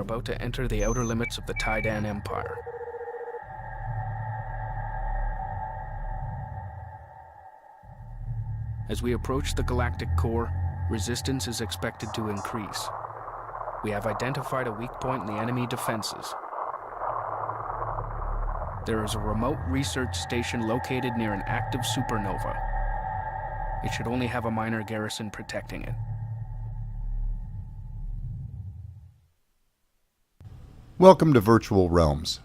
about to enter the outer limits of the Taiidan Empire. As we approach the galactic core, resistance is expected to increase. We have identified a weak point in the enemy defenses. There is a remote research station located near an active supernova. It should only have a minor garrison protecting it. Welcome to Virtual Realms.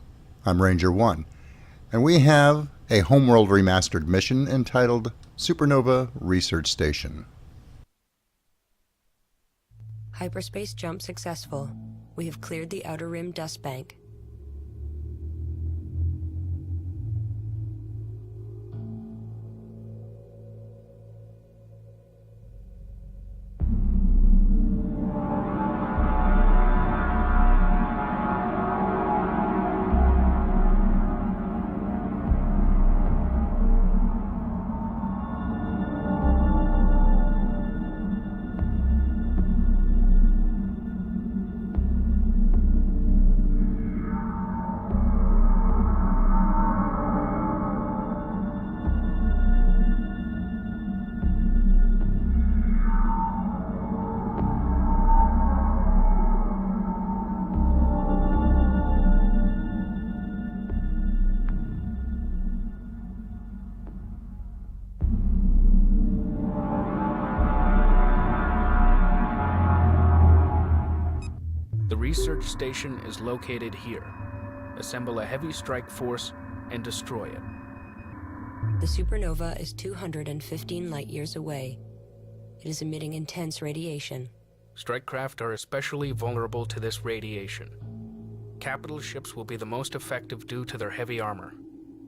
I'm Ranger 1, and we have a Homeworld Remastered mission entitled Supernova Research Station. Hyperspace jump successful. We have cleared the outer rim dust bank. The research station is located here. Assemble a heavy strike force and destroy it. The supernova is 215 light-years away. It is emitting intense radiation. Strike craft are especially vulnerable to this radiation. Capital ships will be the most effective due to their heavy armor.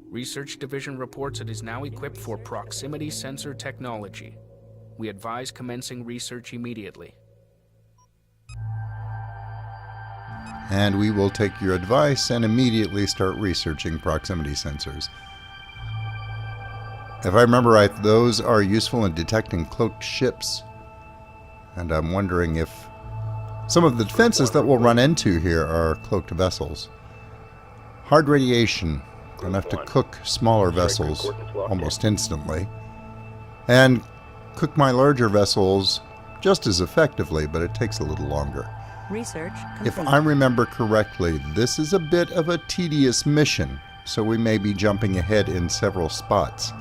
Research Division reports it is now equipped for proximity sensor technology. We advise commencing research immediately. And we will take your advice and immediately start researching proximity sensors. If I remember right, those are useful in detecting cloaked ships. And I'm wondering if some of the defenses that we'll run into here are cloaked vessels. Hard radiation, enough to cook smaller vessels almost instantly. And cook my larger vessels just as effectively, but it takes a little longer. Research complete. If I remember correctly, this is a bit of a tedious mission, so we may be jumping ahead in several spots.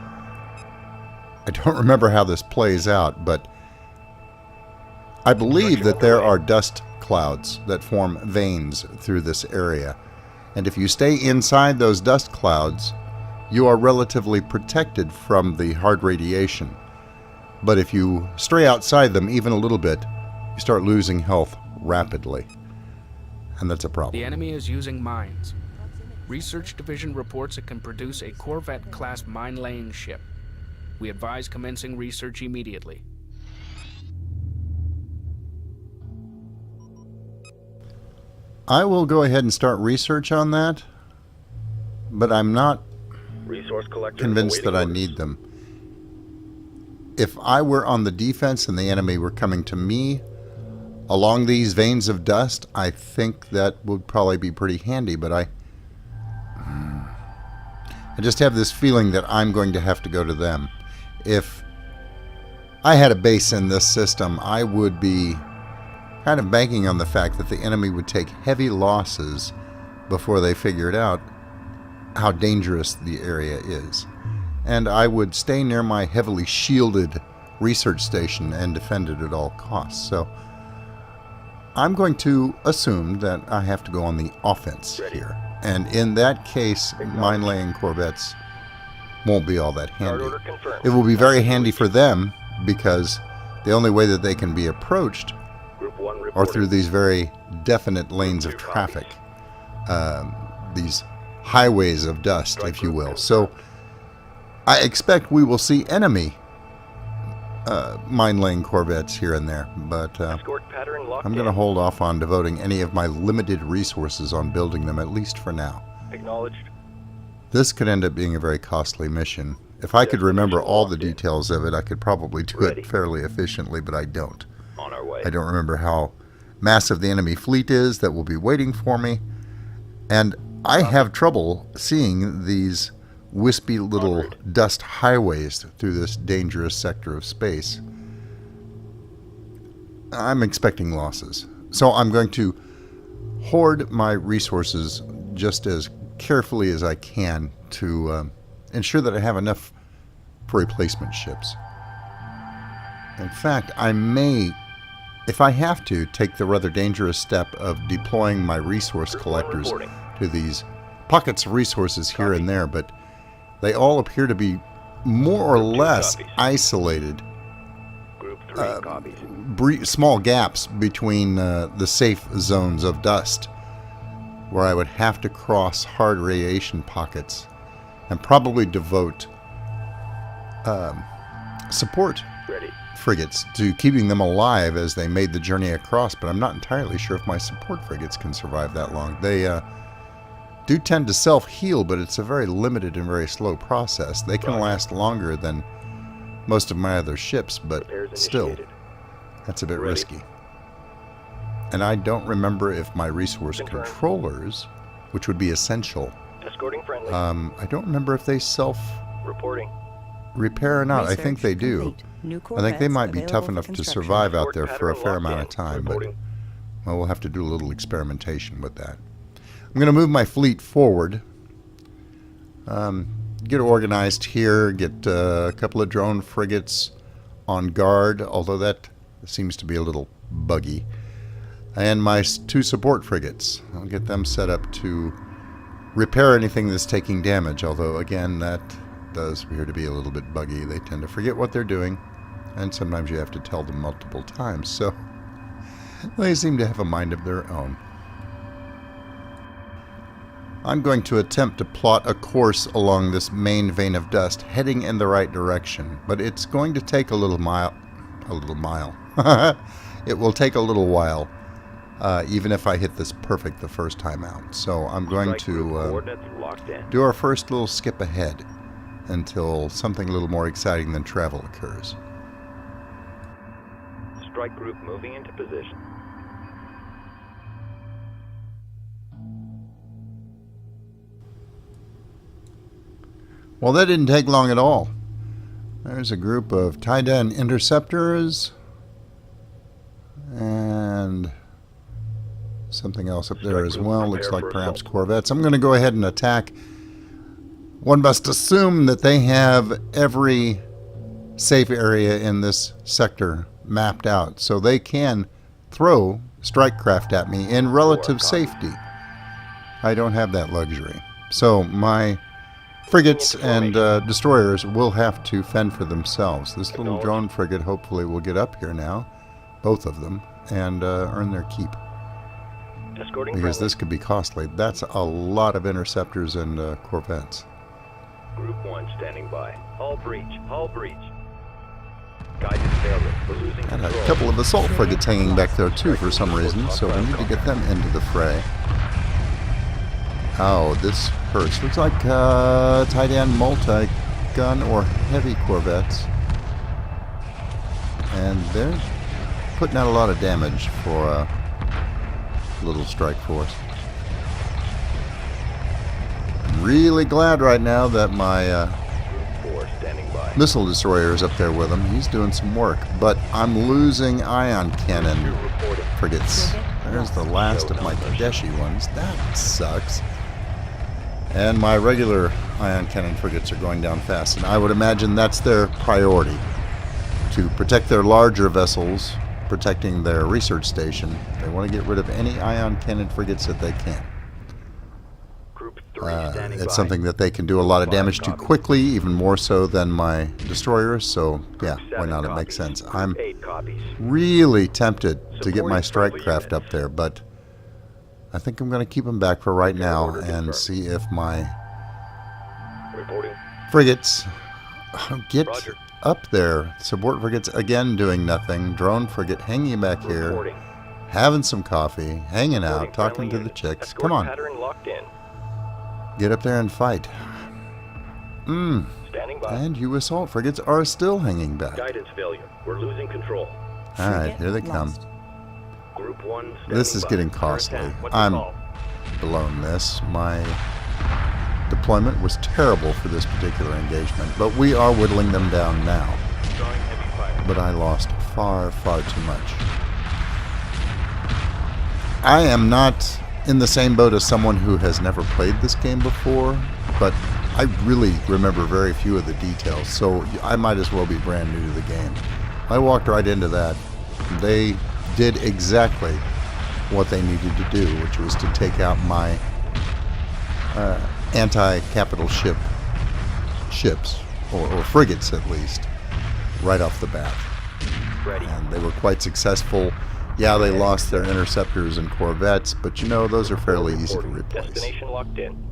I don't remember how this plays out, but I believe that there are dust clouds that form veins through this area. And if you stay inside those dust clouds, you are relatively protected from the hard radiation. But if you stray outside them even a little bit, you start losing health rapidly. And that's a problem. The enemy is using mines. Research Division reports it can produce a Corvette-class mine-laying ship. We advise commencing research immediately. I will go ahead and start research on that, but I'm not convinced that I need them. If I were on the defense and the enemy were coming to me along these veins of dust, I think that would probably be pretty handy, but I just have this feeling that I'm going to have to go to them. If I had a base in this system, I would be kind of banking on the fact that the enemy would take heavy losses before they figured out how dangerous the area is. And I would stay near my heavily shielded research station and defend it at all costs. So I'm going to assume that I have to go on the offense here. And in that case, mine-laying corvettes won't be all that handy. It will be very handy for them because the only way that they can be approached are through these very definite lanes of traffic. These highways of dust, if you will. So I expect we will see enemy mine-laying corvettes here and there, but I'm going to hold off on devoting any of my limited resources on building them, at least for now. Acknowledged. This could end up being a very costly mission. If I could remember all the details of it, I could probably do it fairly efficiently, but I don't. On our way. I don't remember how massive the enemy fleet is that will be waiting for me. And I have trouble seeing these wispy little dust highways through this dangerous sector of space. I'm expecting losses. So I'm going to hoard my resources just as carefully as I can to ensure that I have enough for replacement ships. In fact, I may, if I have to, take the rather dangerous step of deploying my resource collectors to these pockets of resources here and there, but they all appear to be more or less isolated. Small gaps between the safe zones of dust, where I would have to cross hard radiation pockets and probably devote support frigates to keeping them alive as they made the journey across, but I'm not entirely sure if my support frigates can survive that long. They do tend to self-heal, but it's a very limited and very slow process. They can last longer than most of my other ships, but still, that's a bit risky. And I don't remember if my resource controllers, which would be essential, I don't remember if they self-repair or not. I think they do. I think they might be tough enough to survive out there for a fair amount of time, but well, we'll have to do a little experimentation with that. I'm going to move my fleet forward. Get organized here, get a couple of drone frigates on guard, although that seems to be a little buggy. And my 2 support frigates. I'll get them set up to repair anything that's taking damage, although again that does appear to be a little bit buggy. They tend to forget what they're doing, and sometimes you have to tell them multiple times, so they seem to have a mind of their own. I'm going to attempt to plot a course along this main vein of dust, heading in the right direction, but it's going to take a little mile. It will take a little while, even if I hit this perfect the first time out. So I'm going to do our first little skip ahead until something a little more exciting than travel occurs. Strike group moving into position. Well, that didn't take long at all. There's a group of Taiidan interceptors and something else up there as well. Looks like perhaps corvettes. I'm going to go ahead and attack. One must assume that they have every safe area in this sector mapped out, so they can throw strike craft at me in relative safety. I don't have that luxury. So my frigates and destroyers will have to fend for themselves. This little drone frigate hopefully will get up here now, both of them, and earn their keep. Because this could be costly. That's a lot of interceptors and corvettes. Group 1 standing by. Hull breach. Hull breach. Guidance failure. We're losing And control. a couple of assault frigates hanging back there too for some reason, so we need to get them into the fray. Oh, this hurts. Looks like Taiidan multi-gun or heavy corvettes. And they're putting out a lot of damage for a little strike force. I'm really glad right now that my Group 4 standing by. missile destroyer is up there with him. He's doing some work, but I'm losing ion cannon Reporting. frigates. There's the last of my Kadeshi ones. That sucks. And my regular ion cannon frigates are going down fast, and I would imagine that's their priority, to protect their larger vessels, protecting their research station. They want to get rid of any ion cannon frigates that they can. Group 3 standing by. It's something that they can do a lot of damage to quickly, even more so than my destroyers, so yeah, why not? It makes sense. I'm 8 copies. really tempted to get my strike craft up there, but I think I'm going to keep them back for right now and see if my Reporting. frigates get Roger. up there. Support frigates again doing nothing. Drone frigate hanging back here, Reporting. having some coffee, hanging out, Reporting talking to friendly the unit. chicks. Escort Come on, pattern locked in. get up there and fight. Standing by. And you assault frigates are still hanging back. Guidance failure. We're losing control. All right, here they come. Group Group 1 standing This is by. getting Under costly. attack. What's the I'm call? below this. My deployment was terrible for this particular engagement, but we are whittling them down now. Drawing heavy fire. But I lost far, far too much. I am not in the same boat as someone who has never played this game before, but I really remember very few of the details, so I might as well be brand new to the game. I walked right into that. They did exactly what they needed to do, which was to take out my anti-capital ships, or frigates at least, right off the bat. Ready. And they were quite successful. Yeah, they lost their interceptors and corvettes, but you know, those are fairly easy to replace. Destination locked in.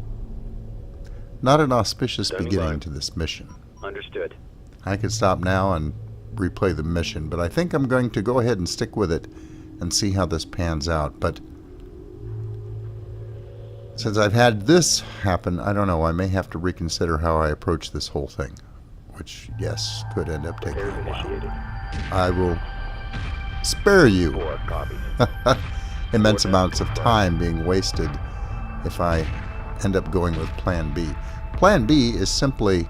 Not an auspicious Standing beginning by. to this mission. Understood. I could stop now and replay the mission, but I think I'm going to go ahead and stick with it and see how this pans out. But since I've had this happen, I don't know, I may have to reconsider how I approach this whole thing, which, yes, could end up taking Repairs a while. initiated. I will spare you 4 copies. immense amounts of time being wasted if I end up going with Plan B. Plan B is simply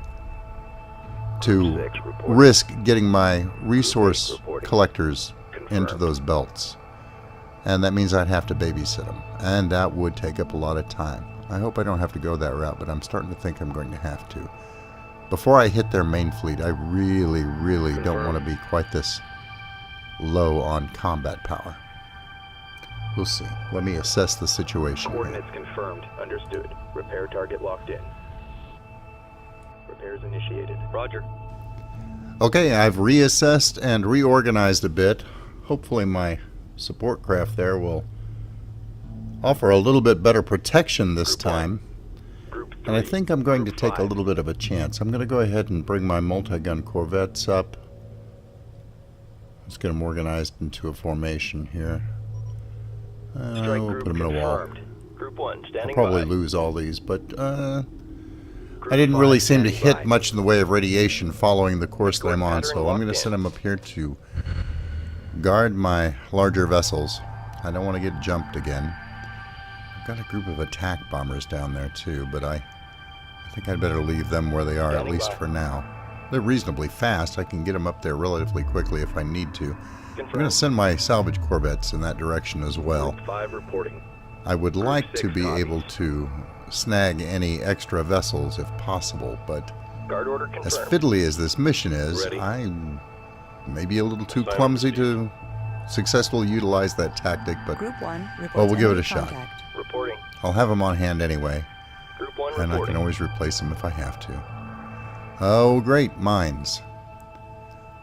to 6 reporting. risk getting my resource Reporting. collectors into Confirmed. those belts. And that means I'd have to babysit them. And that would take up a lot of time. I hope I don't have to go that route, but I'm starting to think I'm going to have to. Before I hit their main fleet, I really, really don't want to be quite this low on combat power. We'll see. Let me assess the situation here. Coordinates confirmed. Understood. Repair target locked in. Repairs initiated. Roger. Okay, I've reassessed and reorganized a bit. Hopefully my support craft there will offer a little bit better protection this Group one. time. Group 3. And I think I'm going to Group take a 5. little bit of a chance. I'm going to go ahead and bring my multi-gun corvettes up. Let's get them organized into a formation here. Strike We'll group put them in a wall. confirmed. Group 1 I'll standing probably by. lose all these, but Group I didn't really 5 seem to standing hit by. much in the way of radiation following the course that I'm on, Pattern so I'm going to locked send in. them up here to guard my larger vessels. I don't want to get jumped again. I've got a group of attack bombers down there too, but I think I'd better leave them where they are, at Standing least by. for now. They're reasonably fast. I can get them up there relatively quickly if I need to. I'm going to Confirmed. send my salvage corvettes in that direction as well. Group 5 reporting. I would like to 6 be copies. able to snag any extra vessels if possible, but Guard order as confirmed. fiddly as this mission is, Ready. I may be a little too Assignment clumsy to successfully utilize that tactic, but Group 1 reports Well, we'll give it enemy a shot. contact. Reporting. I'll have them on hand anyway, Group 1 and I reporting. can always replace them if I have to. Oh, great, mines.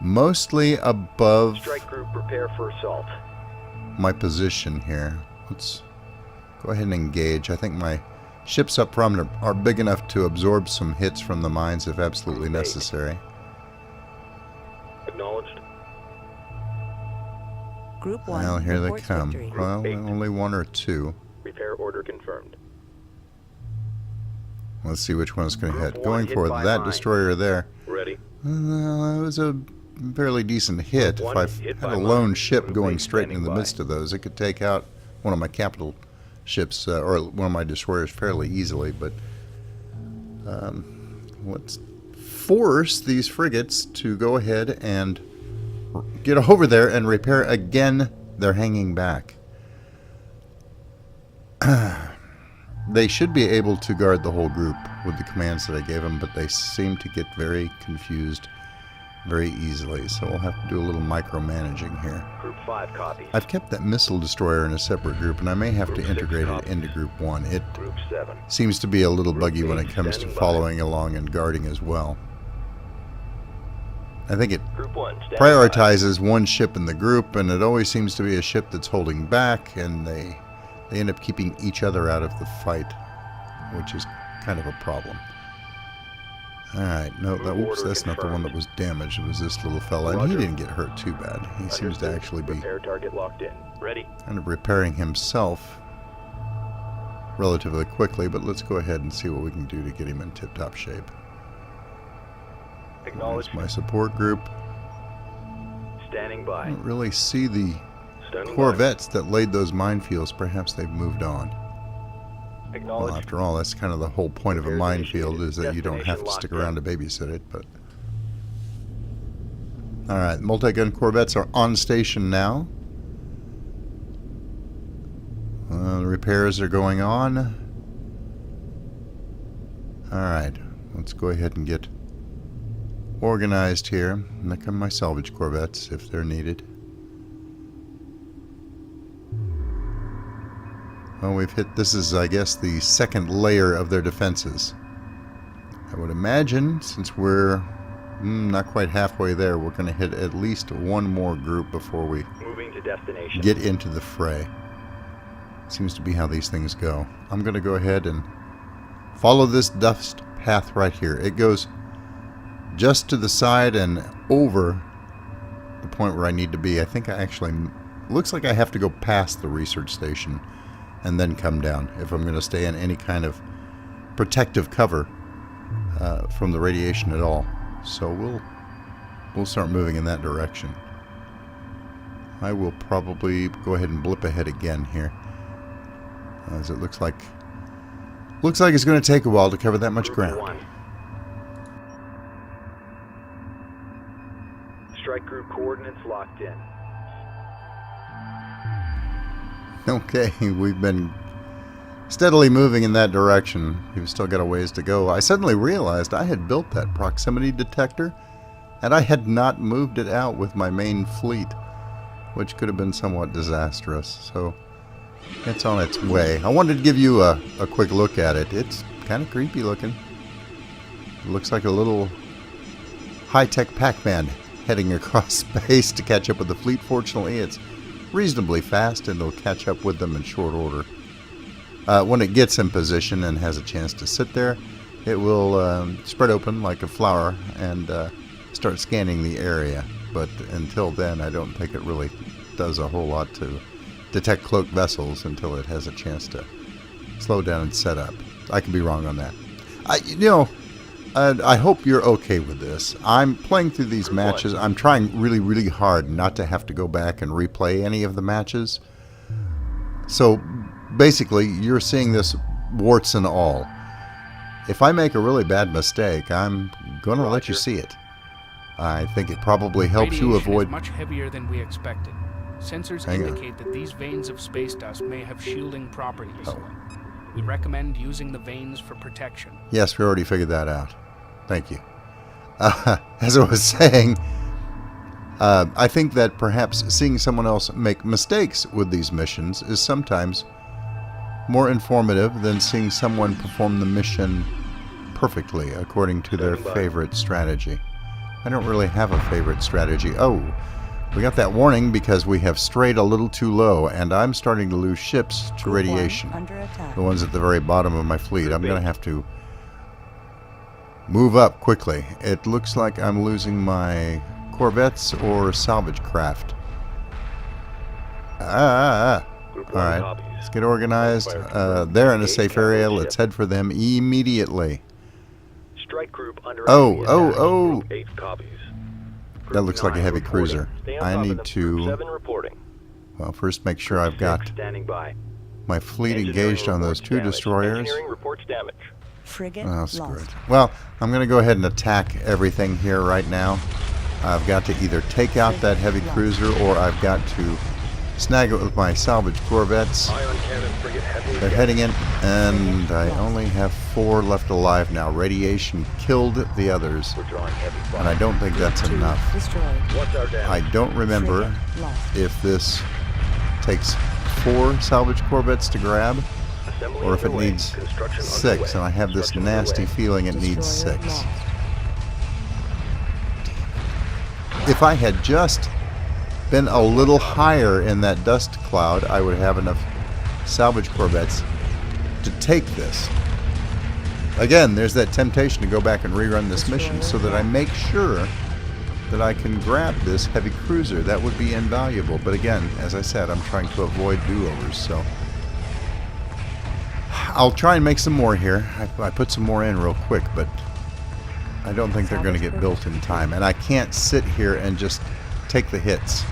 Mostly above Strike group prepare for assault. my position here. Let's go ahead and engage. I think my ships up front are big enough to absorb some hits from the mines if absolutely Group eight. necessary. Acknowledged. Group 1 Well, here they reports come. victory. Well, eight. only one or two. Repair order confirmed. Let's see which one is going to Group hit. one Going hit for by that mine. destroyer there. Ready. Well, that was a fairly decent hit. Group If one I hit had by a mine. lone ship Group going eight straight standing into the by. midst of those, it could take out one of my capital ships, or one of my destroyers fairly easily, but let's force these frigates to go ahead and get over there and repair again. They're hanging back. They should be able to guard the whole group with the commands that I gave them, but they seem to get very confused very easily, so we'll have to do a little micromanaging here. Group 5 copies. I've kept that missile destroyer in a separate group, and I may have to Group six integrate it copies. into Group 1. It Group 7. seems to be a little Group buggy when eight it comes to standing by. following along and guarding as well. I think it Group 1 standing prioritizes one ship in the group, and it always seems to be a ship that's holding back, and they end up keeping each other out of the fight, which is kind of a problem. Alright, no, oops, that's not the one that was damaged. It was this little fella, and he Roger. didn't get hurt too bad. He by. seems to Understood. actually be Repair target locked in. Ready. kind of repairing himself relatively quickly, but let's go ahead and see what we can do to get him in tip-top shape. Acknowledged. There's my support group. Standing I by. don't really see the Standing corvettes that laid those minefields, perhaps they've moved on. by. Well, Acknowledge. after all, that's kind of the whole point of a Repairs minefield, initiated. is that you don't have to Destination stick locked around to babysit it, but... Alright, multi-gun corvettes are on station now. The repairs are going on. Alright, let's go ahead and get organized here. And there come my salvage corvettes, if they're needed. Well, we've hit, this is, I guess, the second layer of their defenses. I would imagine, since we're not quite halfway there, we're going to hit at least one more group before we Moving to destination. get into the fray. Seems to be how these things go. I'm going to go ahead and follow this dust path right here. It goes just to the side and over the point where I need to be. I think I actually... looks like I have to go past the research station and then come down if I'm going to stay in any kind of protective cover from the radiation at all. So we'll start moving in that direction. I will probably go ahead and blip ahead again here, as it looks like it's going to take a while to cover that much Group ground. 1. Strike group coordinates locked in. Okay, we've been steadily moving in that direction. We've still got a ways to go. I suddenly realized I had built that proximity detector, and I had not moved it out with my main fleet, which could have been somewhat disastrous. So it's on its way. I wanted to give you a quick look at it. It's kind of creepy looking. It looks like a little high-tech Pac-Man heading across space to catch up with the fleet. Fortunately, it's reasonably fast, and it'll catch up with them in short order. When it gets in position and has a chance to sit there, it will spread open like a flower and start scanning the area. But until then, I don't think it really does a whole lot to detect cloaked vessels until it has a chance to slow down and set up. I could be wrong on that. I hope you're okay with this. I'm playing through these matches. I'm trying really, really hard not to have to go back and replay any of the matches. So basically, you're seeing this warts and all. If I make a really bad mistake, I'm going to let you see it. I think it probably helps you Radiation avoid... is much heavier than we expected. Sensors Hang on. indicate that these veins of space dust may have shielding properties. Oh. We recommend using the veins for protection. Yes, we already figured that out. Thank you. As I was saying, I think that perhaps seeing someone else make mistakes with these missions is sometimes more informative than seeing someone perform the mission perfectly according to their favorite strategy. I don't really have a favorite strategy. Oh, we got that warning because we have strayed a little too low, and I'm starting to lose ships to radiation. Under attack. The ones at the very bottom of my fleet. I'm going to have to move up quickly. It looks like I'm losing my corvettes or salvage craft. Group 1 Alright, copies. let's get organized. They're in a safe area. Let's head for them immediately. Strike group under Oh, enemy oh, attack. oh. Group 8 copies. That Group looks like a 9 heavy reporting. cruiser. Stay on I top of need them. to, Group 7 reporting. well, first make sure I've Group got 6 standing by. my fleet Engineering engaged on those reports two damage. destroyers. Engineering reports damage. Frigate Oh, lost. screw it. Well, I'm going to go ahead and attack everything here right now. I've got to either take out that heavy cruiser, or I've got to snag it with my salvage corvettes. Ion cannon frigate heavily They're heading in, and I only have 4 left alive now. Radiation killed the others, We're drawing heavy and I fire. don't think that's 2 enough. destroyed. What's our damage? I don't remember Frigate lost. if this takes 4 salvage corvettes to grab, Assembly or if it underway. needs Construction 6, and I have this Construction nasty underway. feeling it needs Destroyer 6. lost. If I had just been a little higher in that dust cloud, I would have enough salvage corvettes to take this. Again, there's that temptation to go back and rerun this mission so that I make sure that I can grab this heavy cruiser. That would be invaluable. But again, as I said, I'm trying to avoid do-overs, so I'll try and make some more here. I put some more in real quick, but I don't think they're going to get built in time. And I can't sit here and just take the hits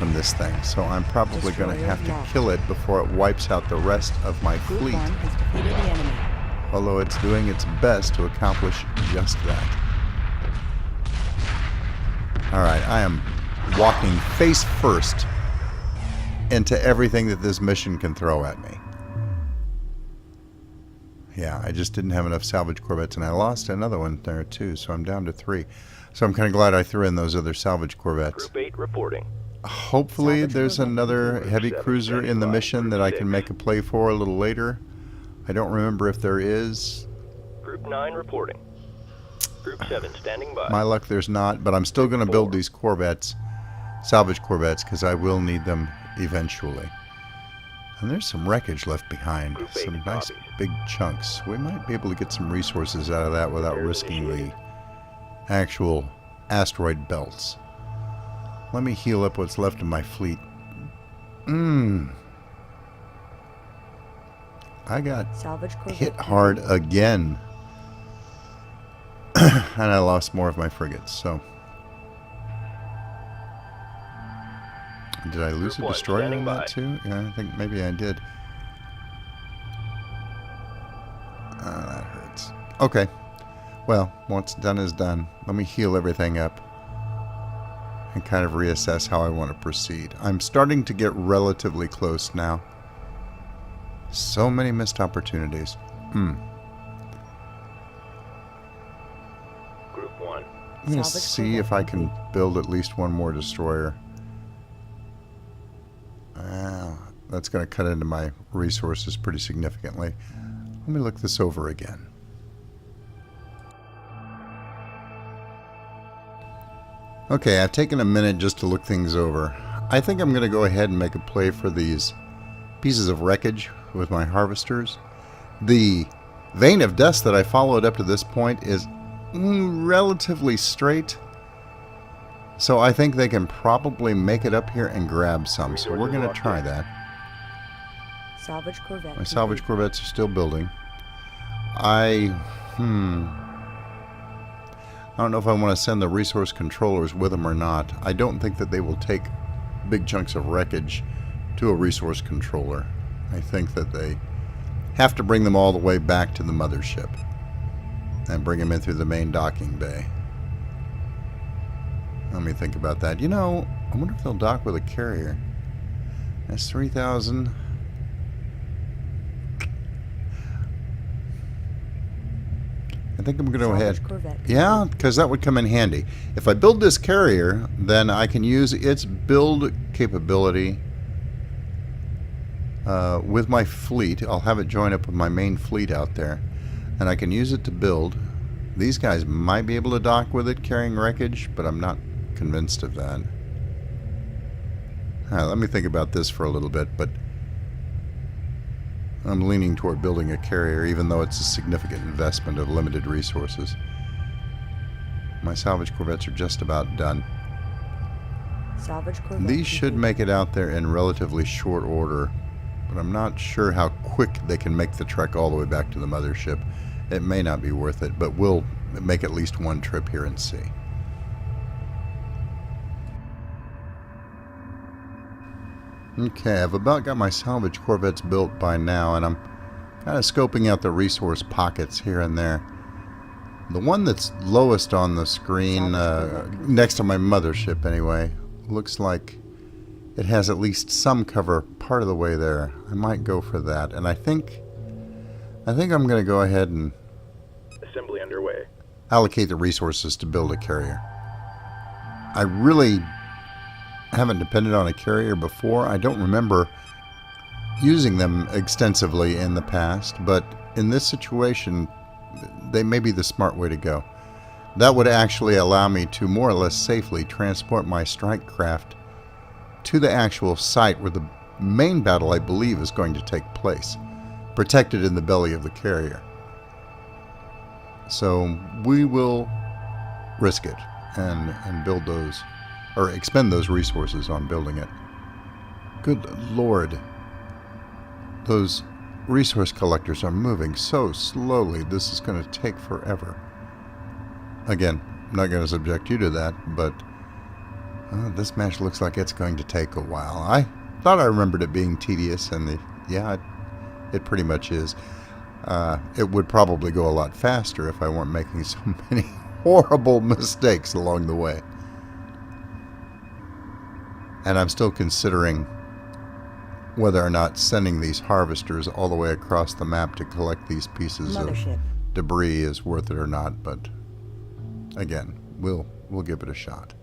from this thing, so I'm probably going to have to kill it before it wipes out the rest of my fleet. Has defeated the enemy. Although it's doing its best to accomplish just that. Alright, I am walking face first into everything that this mission can throw at me. Yeah, I just didn't have enough salvage corvettes, and I lost another one there too, so I'm down to 3. So I'm kind of glad I threw in those other salvage corvettes. Group 8 reporting. Hopefully Salvage there's corvette. another Group heavy 7 cruiser standing in the by. mission Group that I 6. can make a play for a little later. I don't remember if there is. Group 9 reporting. Group 7 standing by. My luck there's not, but I'm still going to build these corvettes, salvage corvettes, because I will need them eventually. And there's some wreckage left behind, Group 8 some nice copies. big chunks. We might be able to get some resources out of that without Repairs risking the initiated. actual asteroid belts. Let me heal up what's left of my fleet. I got Salvage corvette. hit hard again. And I lost more of my frigates, so. Did I lose Group a 1 destroyer standing in by. that too? Yeah, I think maybe I did. That hurts. Okay. Well, what's done is done. Let me heal everything up and kind of reassess how I want to proceed. I'm starting to get relatively close now. So many missed opportunities. Group 1. I'm going to Salvage see if corvette I can build at least one more destroyer. That's going to cut into my resources pretty significantly. Let me look this over again. Okay, I've taken a minute just to look things over. I think I'm going to go ahead and make a play for these pieces of wreckage with my harvesters. The vein of dust that I followed up to this point is relatively straight. So I think they can probably make it up here and grab some. So we're going to try that. Salvage corvette. My salvage corvettes are still building. I don't know if I want to send the resource controllers with them or not. I don't think that they will take big chunks of wreckage to a resource controller. I think that they have to bring them all the way back to the mothership and bring them in through the main docking bay. Let me think about that. You know, I wonder if they'll dock with a carrier. That's 3,000. I think I'm going to go ahead. Salvage corvette. Yeah, because that would come in handy. If I build this carrier, then I can use its build capability with my fleet. I'll have it join up with my main fleet out there, and I can use it to build. These guys might be able to dock with it carrying wreckage, but I'm not convinced of that. Let me think about this for a little bit, but I'm leaning toward building a carrier, even though it's a significant investment of limited resources. My salvage corvettes are just about done. Salvage corvette. These should make it out there in relatively short order, but I'm not sure how quick they can make the trek all the way back to the mothership. It may not be worth it, but we'll make at least one trip here and see. Okay, I've about got my salvage corvettes built by now, and I'm kind of scoping out the resource pockets here and there. The one that's lowest on the screen, next to my mothership anyway, looks like it has at least some cover part of the way there. I might go for that, and I think I'm going to go ahead and Assembly underway. allocate the resources to build a carrier. I really haven't depended on a carrier before. I don't remember using them extensively in the past, but in this situation, they may be the smart way to go. That would actually allow me to more or less safely transport my strike craft to the actual site where the main battle, I believe, is going to take place, protected in the belly of the carrier. So we will risk it and build those, or expend those resources on building it. Good Lord. Those resource collectors are moving so slowly. This is going to take forever. Again, I'm not going to subject you to that, but Well, this match looks like it's going to take a while. I thought I remembered it being tedious, and it pretty much is. It would probably go a lot faster if I weren't making so many horrible mistakes along the way. And I'm still considering whether or not sending these harvesters all the way across the map to collect these pieces Mothership. of debris is worth it or not, but again, we'll give it a shot.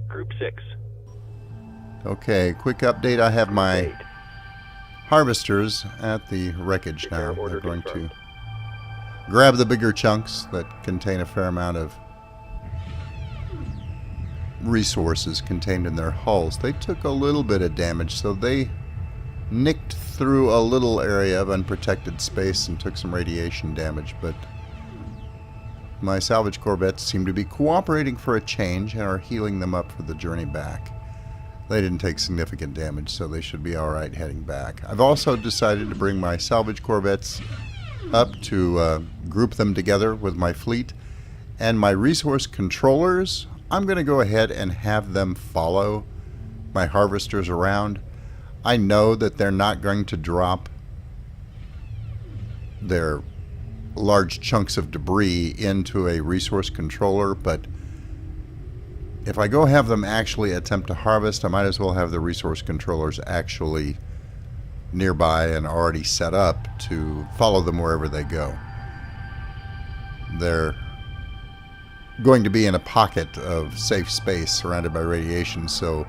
Group 6. Okay, quick update. I have my 8. harvesters at the wreckage now. Repair order They're going confirmed. to grab the bigger chunks that contain a fair amount of resources contained in their hulls. They took a little bit of damage, so they nicked through a little area of unprotected space and took some radiation damage, but my salvage corvettes seem to be cooperating for a change and are healing them up for the journey back. They didn't take significant damage, so they should be alright heading back. I've also decided to bring my salvage corvettes up to group them together with my fleet, and my resource controllers, I'm going to go ahead and have them follow my harvesters around. I know that they're not going to drop their large chunks of debris into a resource controller, but if I go have them actually attempt to harvest, I might as well have the resource controllers actually nearby and already set up to follow them wherever they go. They're going to be in a pocket of safe space surrounded by radiation, so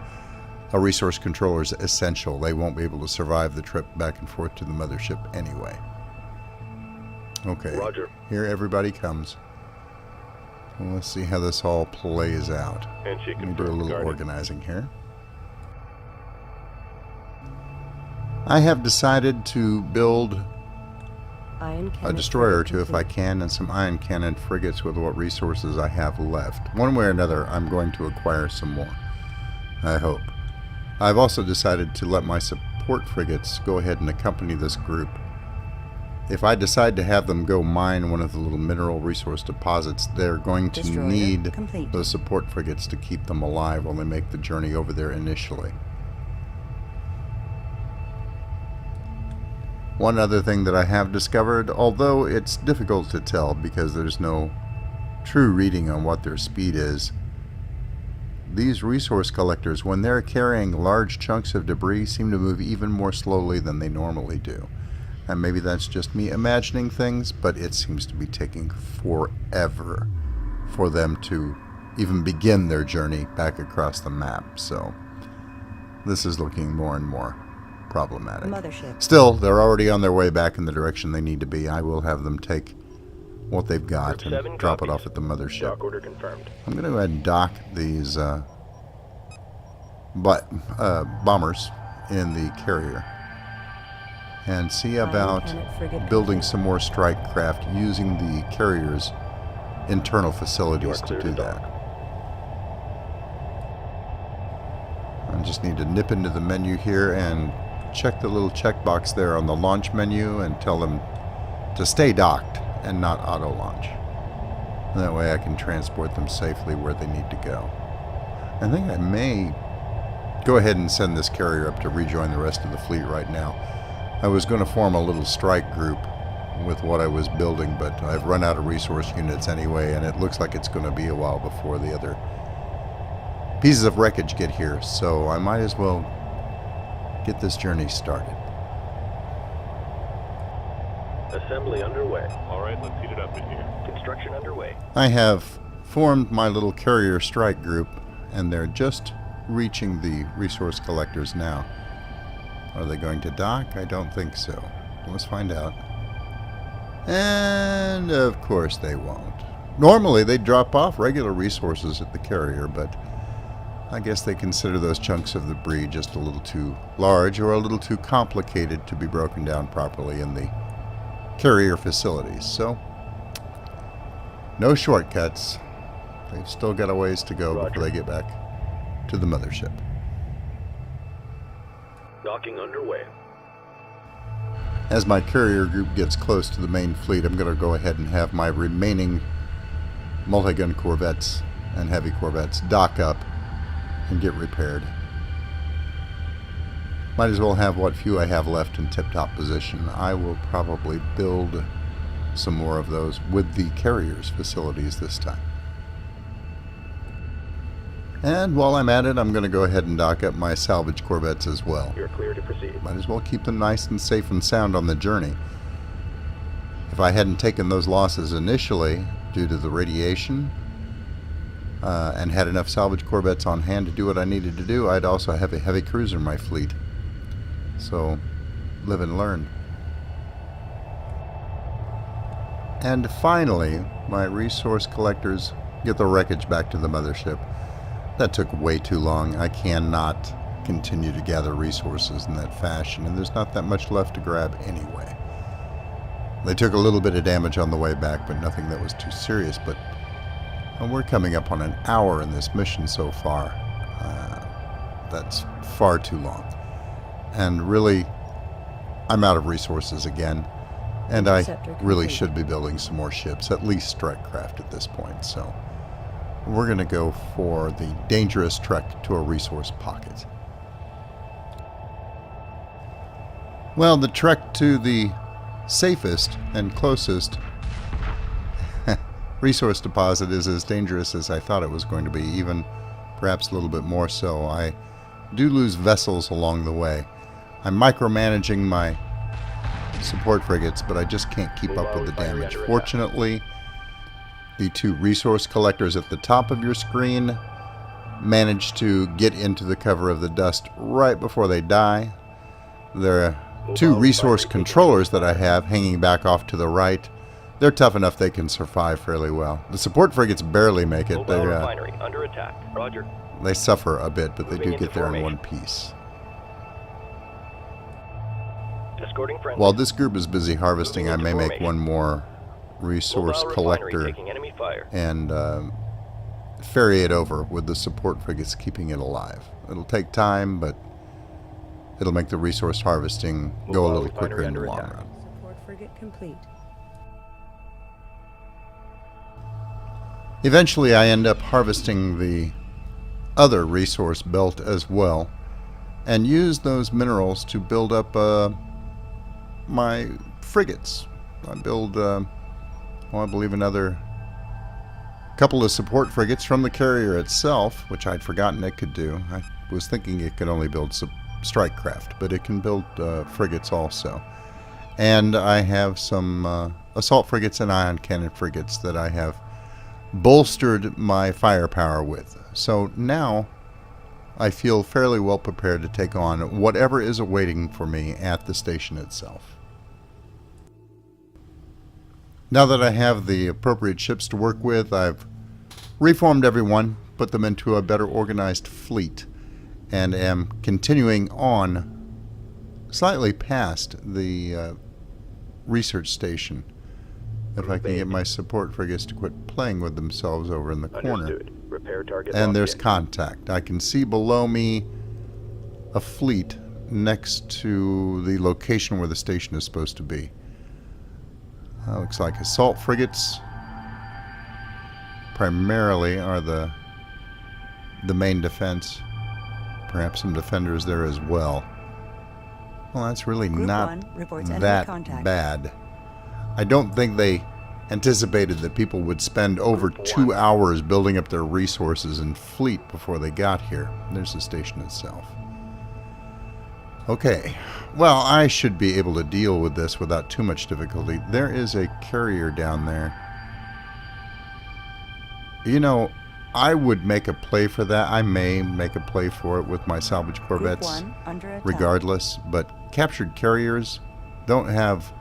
a resource controller is essential. They won't be able to survive the trip back and forth to the mothership anyway. Okay, Roger. here everybody comes. Well, let's see how this all plays out. Handshake Let me do a confirmed, little Guardian. organizing here. I have decided to build Ion a cannon destroyer or frigate two if I complete. can, and some ion cannon frigates with what resources I have left. One way or another, I'm going to acquire some more, I hope. I've also decided to let my support frigates go ahead and accompany this group. If I decide to have them go mine one of the little mineral resource deposits, they're going to Destroyer need complete. those support frigates to keep them alive while they make the journey over there initially. One other thing that I have discovered, although it's difficult to tell because there's no true reading on what their speed is, these resource collectors, when they're carrying large chunks of debris, seem to move even more slowly than they normally do. And maybe that's just me imagining things, but it seems to be taking forever for them to even begin their journey back across the map. So this is looking more and more problematic. Mothership. Still, they're already on their way back in the direction they need to be. I will have them take what they've got Group 7 and drop it copies. off at the mothership. Dock order confirmed. I'm going to go ahead and dock these bombers in the carrier and see about cannon frigate building some more strike craft using the carrier's internal facilities to clear do to that. dock. I just need to nip into the menu here and check the little checkbox there on the launch menu and tell them to stay docked and not auto launch. That way I can transport them safely where they need to go. I think I may go ahead and send this carrier up to rejoin the rest of the fleet right now. I was going to form a little strike group with what I was building, but I've run out of resource units anyway, and it looks like it's going to be a while before the other pieces of wreckage get here, so I might as well get this journey started. Assembly underway. All right, let's heat it up in here. Construction underway. I have formed my little carrier strike group, and they're just reaching the resource collectors now. Are they going to dock? I don't think so. Let's find out. And of course they won't. Normally they drop off regular resources at the carrier, but I guess they consider those chunks of debris just a little too large or a little too complicated to be broken down properly in the carrier facilities. So, no shortcuts. They've still got a ways to go Roger. before they get back to the mothership. Docking underway. As my carrier group gets close to the main fleet, I'm going to go ahead and have my remaining multi-gun corvettes and heavy corvettes dock up and get repaired. Might as well have what few I have left in tip-top position. I will probably build some more of those with the carriers facilities this time. And while I'm at it, I'm going to go ahead and dock up my salvage corvettes as well. You're clear to proceed. Might as well keep them nice and safe and sound on the journey. If I hadn't taken those losses initially due to the radiation and had enough salvage corvettes on hand to do what I needed to do, I'd also have a heavy cruiser in my fleet. So, live and learn. And finally, my resource collectors get the wreckage back to the mothership. That took way too long. I cannot continue to gather resources in that fashion, and there's not that much left to grab anyway. They took a little bit of damage on the way back, but nothing that was too serious. But we're coming up on an hour in this mission so far. That's far too long. And really, I'm out of resources again. And I really should be building some more ships, at least strike craft at this point. So we're going to go for the dangerous trek to a resource pocket. Well, the trek to the safest and closest resource deposit is as dangerous as I thought it was going to be, even perhaps a little bit more so. I do lose vessels along the way. I'm micromanaging my support frigates, but I just can't keep up with the damage. Fortunately, the two resource collectors at the top of your screen manage to get into the cover of the dust right before they die. There are two resource controllers that I have hanging back off to the right. They're tough enough they can survive fairly well. The support frigates barely make it. Refinery under attack. Roger. They suffer a bit, but they do Moving get there in into one piece. Escorting friends. While this group is busy harvesting, I may make one more resource collector taking enemy fire. and ferry it over with the support frigates keeping it alive. It'll take time, but it'll make the resource harvesting go a little quicker in the long run. Support frigate complete. Eventually I end up harvesting the other resource belt as well and use those minerals to build up my frigates. I build, I believe another couple of support frigates from the carrier itself, which I'd forgotten it could do. I was thinking it could only build strike craft, but it can build frigates also. And I have some assault frigates and ion cannon frigates that I have bolstered my firepower with. So now I feel fairly well prepared to take on whatever is awaiting for me at the station itself. Now that I have the appropriate ships to work with, I've reformed everyone, put them into a better organized fleet, and am continuing on slightly past the research station. If I can get my support frigates to quit playing with themselves over in the corner. Understood. Repair target. And there's contact. I can see below me a fleet next to the location where the station is supposed to be. Looks like assault frigates primarily are the main defense. Perhaps some defenders there as well. Well, that's really not that bad. I don't think they anticipated that people would spend over 2 hours building up their resources and fleet before they got here. There's the station itself. Okay, well, I should be able to deal with this without too much difficulty. There is a carrier down there. You know, I would make a play for that. I may make a play for it with my salvage corvettes regardless, but captured carriers don't have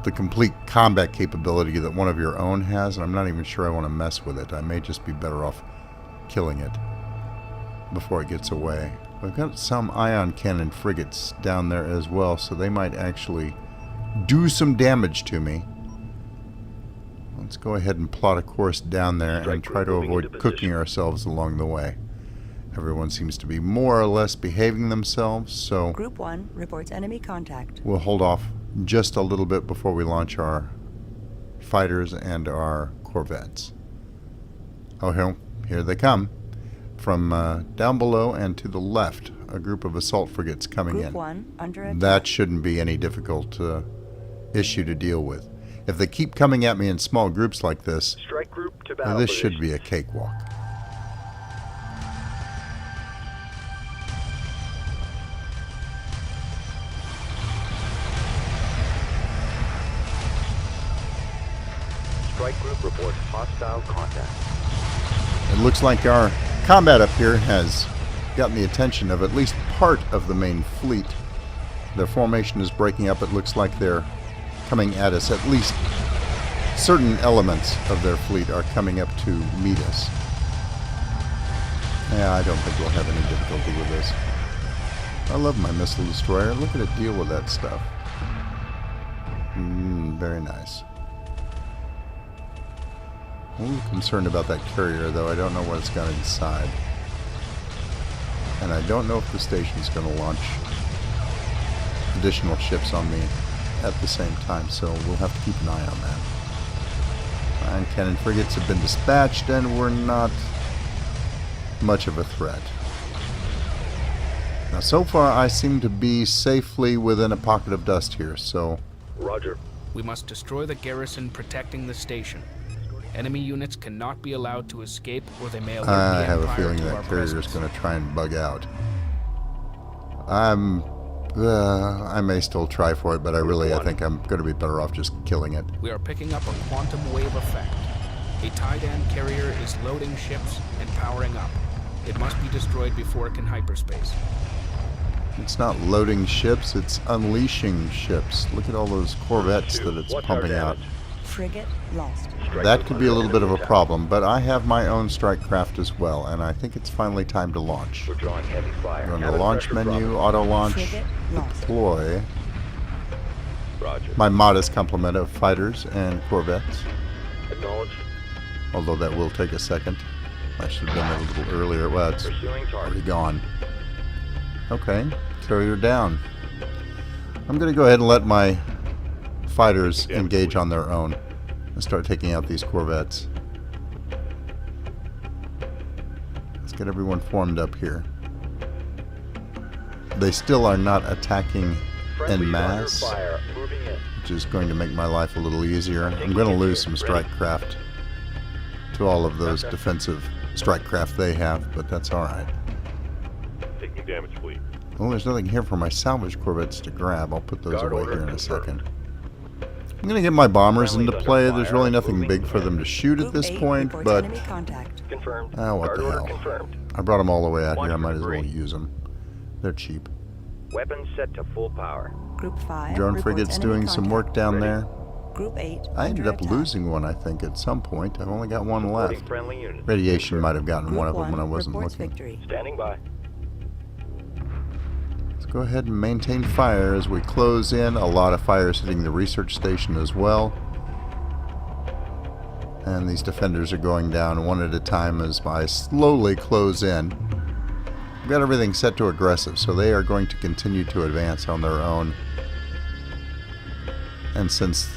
the complete combat capability that one of your own has, and I'm not even sure I want to mess with it. I may just be better off killing it before it gets away. We've got some ion cannon frigates down there as well, so they might actually do some damage to me. Let's go ahead and plot a course down there and try to avoid cooking ourselves along the way. Everyone seems to be more or less behaving themselves, so Group 1 reports enemy contact. we'll hold off just a little bit before we launch our fighters and our corvettes. Oh, here they come. From down below and to the left, a group of assault frigates coming Group in. 1 under attack. That shouldn't be any difficult issue to deal with. If they keep coming at me in small groups like this, Strike group to battle this position. should be a cakewalk. Strike group reports hostile contact. It looks like our combat up here has gotten the attention of at least part of the main fleet. Their formation is breaking up. It looks like they're coming at us. At least certain elements of their fleet are coming up to meet us. Yeah, I don't think we'll have any difficulty with this. I love my missile destroyer. Look at it deal with that stuff. Very nice. I'm a little concerned about that carrier, though. I don't know what it's got inside. And I don't know if the station's going to launch additional ships on me at the same time, so we'll have to keep an eye on that. Ion cannon frigates have been dispatched, and we're not much of a threat. Now, so far, I seem to be safely within a pocket of dust here, so... Roger. We must destroy the garrison protecting the station. Enemy units cannot be allowed to escape, or they may alert I the have a Empire feeling to that our carrier is presence. going to try and bug out. I may still try for it, but I think I'm going to be better off just killing it. We are picking up a quantum wave effect. A Taiidan carrier is loading ships and powering up. It must be destroyed before it can hyperspace. It's not loading ships, it's unleashing ships. Look at all those corvettes that it's What's our pumping out. damage? Frigate lost. Strike That group could be a under little bit of a attack. problem, but I have my own strike craft as well, and I think it's finally time to launch. We're drawing heavy fire. Go on the Cabin launch pressure menu, dropping. auto launch, Frigate lost. deploy. Roger. My modest complement of fighters and corvettes, Acknowledged. although that will take a second. I should have done it a little earlier. Well, it's Pursuing already target. gone. Okay, carrier down. I'm going to go ahead and let my fighters engage on their own and start taking out these corvettes. Let's get everyone formed up here. They still are not attacking Friendly en under masse, fire. Moving in. which is going to make my life a little easier. I'm going to lose some strike craft to all of those defensive strike craft they have, but that's alright. Taking damage, fleet. Well, there's nothing here for my salvage corvettes to grab. I'll put those Guard away order here in a confirmed. second. I'm going to get my bombers Friendly's into under play. fire. There's really nothing Moving big for them to shoot at Group this 8 point, reports but enemy contact. Confirmed. what Guard the order hell. confirmed. I brought them all the way out Watch here. I for might as well debris. use them. They're cheap. Weapons set to full power. Group 5 Drone reports frigates enemy doing some contact. work down Ready. there. Group 8 I ended under up attack. losing one, I think, at some point. I've only got one Supporting left. friendly units. Radiation might have gotten Group one of them 1 when I wasn't reports looking. victory. Standing by. Let's go ahead and maintain fire as we close in. A lot of fire is hitting the research station as well. And these defenders are going down one at a time as I slowly close in. I've got everything set to aggressive, so they are going to continue to advance on their own. And since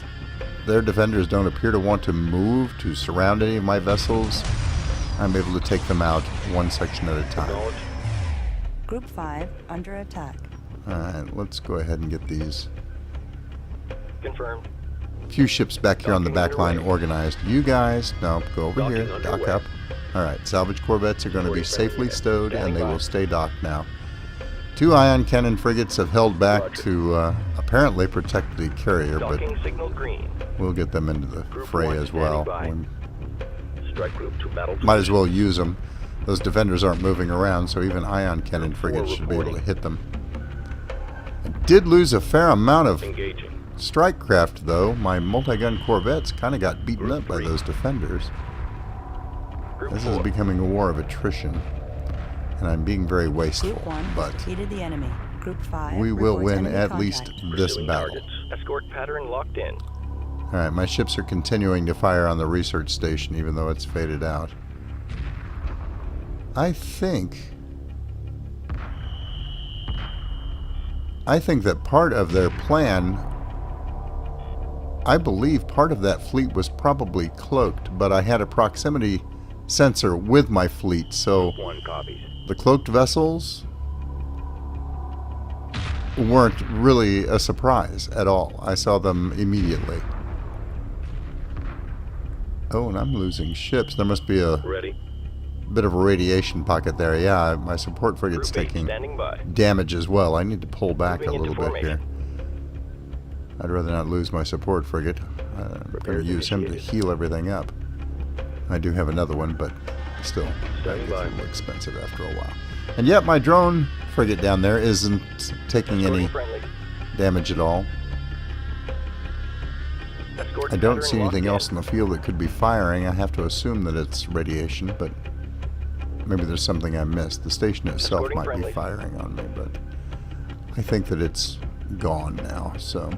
their defenders don't appear to want to move to surround any of my vessels, I'm able to take them out one section at a time. Acknowledged. Group 5 under attack. Alright, let's go ahead and get these Confirmed. few ships back here on the back line Docking underway. organized. You guys, no, go over Docking here, dock underway. up. Alright, salvage corvettes are going to be safely stowed and they will stay docked now. 2 ion cannon frigates have held back Roger. to apparently protect the carrier, but Docking signal green. we'll get them into the Group fray 1 as well. standing We Strike group to battle. might as well use them. Those defenders aren't moving around, so even ion cannon Group 4 frigates should be able to reporting. hit them. I did lose a fair amount of Engaging. strike craft, though. My multi-gun corvettes kind of got beaten Group up by 3. those defenders. Group This 4. is becoming a war of attrition, and I'm being very wasteful, Group 1 but defeated the enemy. Group 5 we will reports win enemy at contact. least this Pursuing battle. targets. Escort pattern locked in. Alright, my ships are continuing to fire on the research station, even though it's faded out. I think that part of their plan, I believe part of that fleet was probably cloaked, but I had a proximity sensor with my fleet, so Group 1 copies. the cloaked vessels weren't really a surprise at all. I saw them immediately. Oh, and I'm losing ships. There must be a Ready. bit of a radiation pocket there. Yeah, my support frigate's Group 8 taking standing by. damage as well. I need to pull back a Moving into little bit here. I'd rather not lose my support frigate. I'm going to Repairs use him to initiated. heal everything up. I do have another one, but still, that Standing gets a by. little expensive after a while. And yet, my drone frigate down there isn't taking any Escorting friendly. damage at all. Escort I don't scattering see anything locked else in the field that could be firing. I have to assume that it's radiation, but maybe there's something I missed. The station itself Escorting might friendly. be firing on me, but I think that it's gone now, so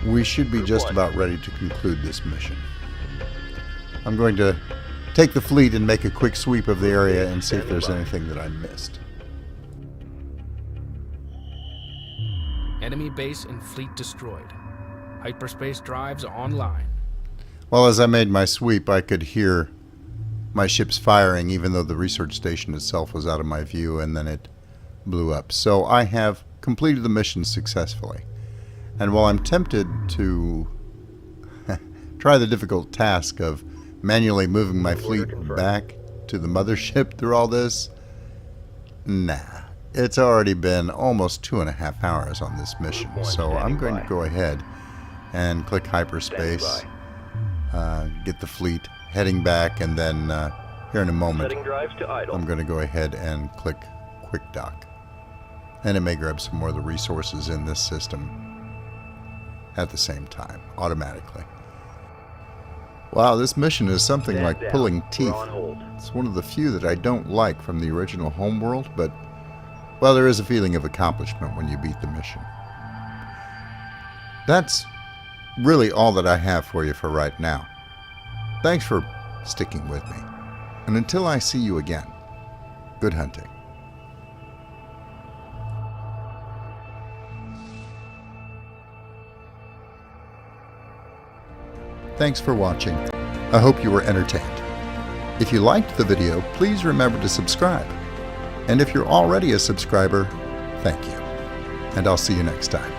we should be Group just 1. about ready to conclude this mission. I'm going to take the fleet and make a quick sweep of the area and see if there's anything that I missed. Enemy base and fleet destroyed. Hyperspace drives online. Well, as I made my sweep, I could hear my ships firing, even though the research station itself was out of my view, and then it blew up. So I have completed the mission successfully. And while I'm tempted to try the difficult task of manually moving my fleet back to the mothership through all this, nah. It's already been almost 2.5 hours on this mission, so I'm going to go ahead and click hyperspace, get the fleet heading back, and then here in a moment Setting drives to idle. I'm going to go ahead and click quick dock, and it may grab some more of the resources in this system at the same time automatically. Wow, this mission is something Stand like down. pulling We're teeth. on hold. It's one of the few that I don't like from the original Homeworld, but well, there is a feeling of accomplishment when you beat the mission. That's really all that I have for you for right now. Thanks for sticking with me. And until I see you again, good hunting. Thanks for watching. I hope you were entertained. If you liked the video, please remember to subscribe. And if you're already a subscriber, thank you. And I'll see you next time.